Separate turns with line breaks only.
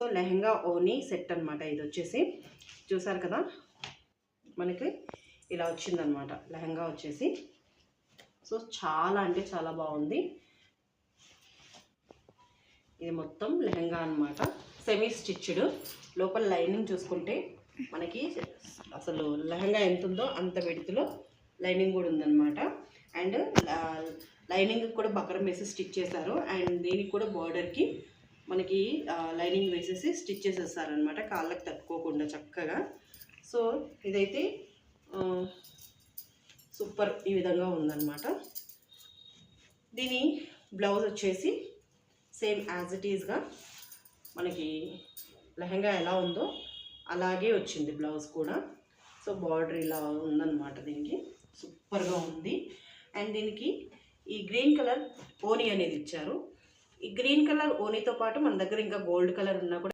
So lehenga ఓనీ set అనమాట. ఇది వచ్చేసి చూసారు కదా, మనకి ఇలా వచ్చిందనమాట లెహంగా వచ్చేసి. సో చాలా అంటే చాలా బాగుంది. ఇది మొత్తం లెహంగా అనమాట, సెమీ స్టిచ్డ్. లోపల లైనింగ్ చూసుకుంటే మనకి అసలు లెహంగా ఎంత ఉందో అంత విడుతులో లైనింగ్ కూడా ఉందన్నమాట. అండ్ లైనింగ్ కూడా బకరం వేసి స్టిచ్ చేశారు. అండ్ దీనికి కూడా బార్డర్కి మనకి లైనింగ్ వేసేసి స్టిచ్ చేసేస్తారనమాట, కాళ్ళకి తట్టుకోకుండా చక్కగా. సో ఇదైతే సూపర్, ఈ విధంగా ఉందన్నమాట. దీని బ్లౌజ్ వచ్చేసి సేమ్ యాజ్ ఇట్ ఈజ్గా మనకి లెహంగా ఎలా ఉందో అలాగే వచ్చింది బ్లౌజ్ కూడా. సో బార్డర్ ఇలా ఉందన్నమాట, దీనికి సూపర్గా ఉంది. అండ్ దీనికి ఈ గ్రీన్ కలర్ ఓనీ అనేది ఇచ్చారు. ఈ గ్రీన్ కలర్ ఓనీతో పాటు మన దగ్గర ఇంకా గోల్డ్ కలర్ ఉన్నా కూడా